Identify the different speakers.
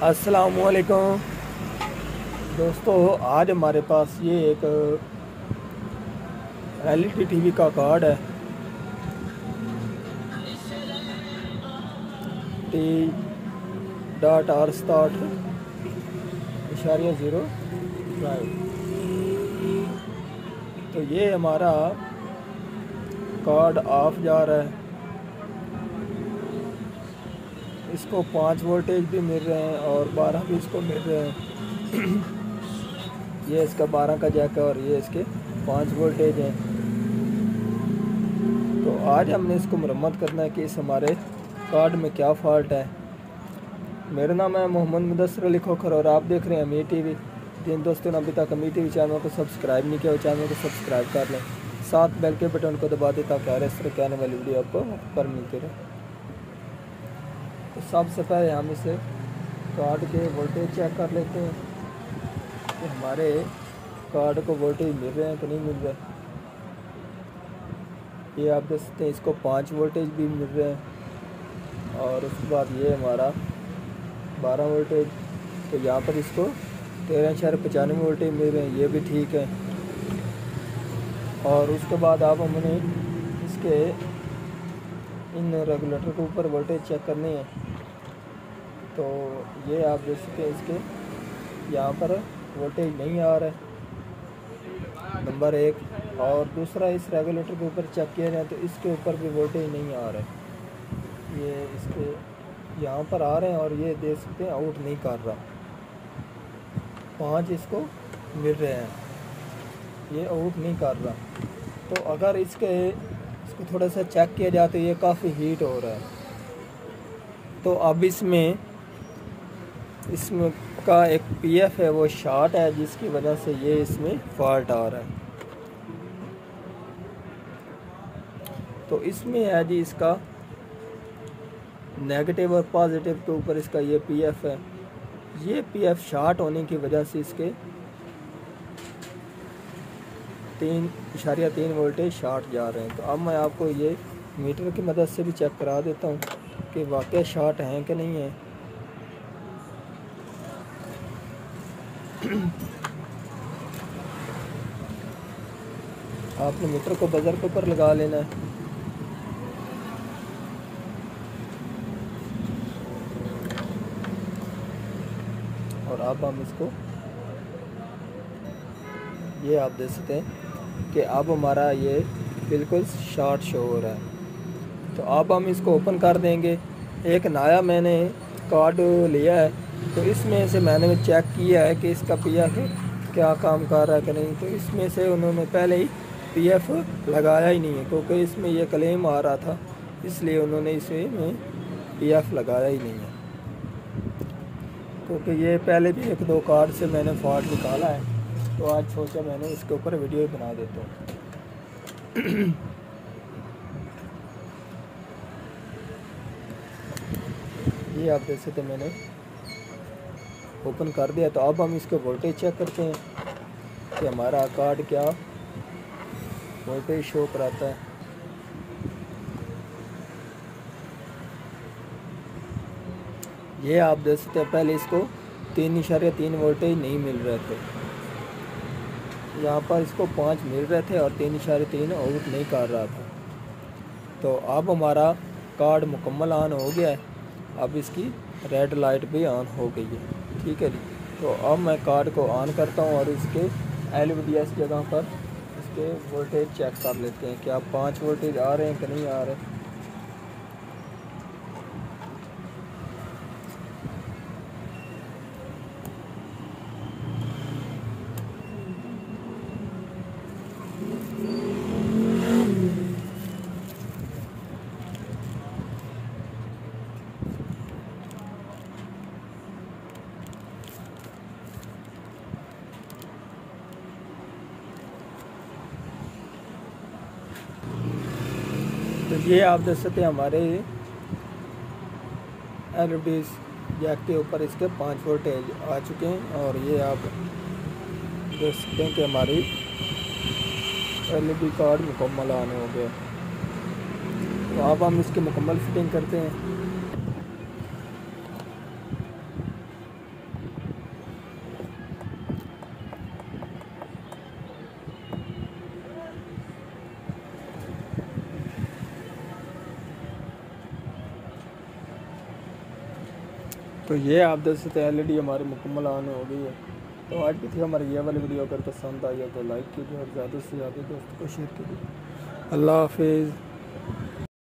Speaker 1: अस्सलामुअलैकुम दोस्तों, आज हमारे पास ये एक एलईडी टीवी का कार्ड है T.R/0 तो ये हमारा कार्ड ऑफ जा रहा है। इसको 5 वोल्टेज भी मिल रहे हैं और 12 भी इसको मिल रहे हैं। ये इसका 12 का जैक है और ये इसके 5 वोल्टेज हैं। तो आज हमने इसको मरम्मत करना है कि इस हमारे कार्ड में क्या फ़ॉल्ट है। मेरा नाम है मोहम्मद मुदस्सिर अली खोखर और आप देख रहे हैं अमीर टीवी। जिन दोस्तों ने अभी तक अमीर टीवी चैनल को सब्सक्राइब नहीं किया वो चैनल को सब्सक्राइब कर लें, साथ बेल के बटन को दबा दें ताकि हर इस तरह की आने वाली वीडियो आपको पर मिलती रहे। तो सबसे पहले हम इसे कार्ड के वोल्टेज चेक कर लेते हैं कि हमारे कार्ड को वोल्टेज मिल रहे हैं कि नहीं मिल रहे। ये आप देख सकते हैं, इसको 5 वोल्टेज भी मिल रहे हैं और उसके बाद ये हमारा 12 वोल्टेज। तो यहाँ पर इसको 13.95 वोल्टेज मिल रहे हैं, ये भी ठीक है। और उसके बाद आप हमने इसके इन रेगुलेटर के ऊपर वोल्टेज चेक करनी है। तो ये आप देख सकते हैं, इसके यहाँ पर वोल्टेज नहीं आ रहा है, नंबर 1। और दूसरा, इस रेगुलेटर के ऊपर चेक किया जाए तो इसके ऊपर भी वोल्टेज नहीं आ रहा है। ये इसके यहाँ पर आ रहे हैं और ये देख सकते हैं आउट नहीं कर रहा। 5 इसको मिल रहे हैं, ये आउट नहीं कर रहा। तो अगर इसको थोड़ा सा चेक किया जाए तो ये काफ़ी हीट हो रहा है। तो अब इसमें का एक पीएफ है वो शॉर्ट है, जिसकी वजह से ये इसमें फॉल्ट आ रहा है। तो इसमें है जी इसका नेगेटिव और पॉजिटिव के ऊपर इसका ये पीएफ है। ये पीएफ शॉर्ट होने की वजह से इसके 3.3 वोल्टेज शॉर्ट जा रहे हैं। तो अब मैं आपको ये मीटर की मदद से भी चेक करा देता हूँ कि वाकई शॉर्ट हैं कि नहीं है। आपने मीटर को बजर के ऊपर लगा लेना है। और अब हम इसको, ये आप देख सकते हैं कि अब हमारा ये बिल्कुल शॉर्ट शो हो रहा है। तो अब हम इसको ओपन कर देंगे। एक नया मैंने कार्ड लिया है, तो इसमें से मैंने चेक किया है कि इसका पीएफ क्या काम कर रहा है कि नहीं। तो इसमें से उन्होंने पहले ही पीएफ लगाया ही नहीं है, क्योंकि इसमें ये क्लेम आ रहा था, इसलिए उन्होंने इसमें पीएफ लगाया ही नहीं है। क्योंकि ये पहले भी 1-2 कार्ड से मैंने फॉल्ट निकाला है, तो आज सोचा मैंने इसके ऊपर वीडियो बना देता हूँ। ये आप देख सकते मैंने ओपन कर दिया। तो अब हम इसके वोल्टेज चेक करते हैं कि हमारा कार्ड क्या वोल्टेज शो कराता है। ये आप देख सकते हैं, पहले इसको 3.3 वोल्टेज नहीं मिल रहे थे, यहाँ पर इसको 5 मिल रहे थे और 3.3 आउट नहीं कर रहा था। तो अब हमारा कार्ड मुकम्मल ऑन हो गया है। अब इसकी रेड लाइट भी ऑन हो गई है, ठीक है जी। तो अब मैं कार्ड को ऑन करता हूँ और इसके LVDS जगह पर इसके वोल्टेज चेक कर लेते हैं कि आप 5 वोल्टेज आ रहे हैं कि नहीं आ रहे। तो ये आप देख सकते हैं हमारे LED जैक के ऊपर इसके 5 वोल्टेज आ चुके हैं। और ये आप देख सकते हैं कि हमारी LED कार्ड मुकम्मल ऑन हो गया। तो अब हम इसकी मुकम्मल फिटिंग करते हैं। तो ये आप देख सकते हैं LED हमारी मुकम्मल ऑन हो गई है। तो आज की थी हमारी ये वाली वीडियो, अगर पसंद आई है तो लाइक कीजिए और ज़्यादा से ज़्यादा दोस्तों को शेयर कीजिए। अल्लाह हाफिज़।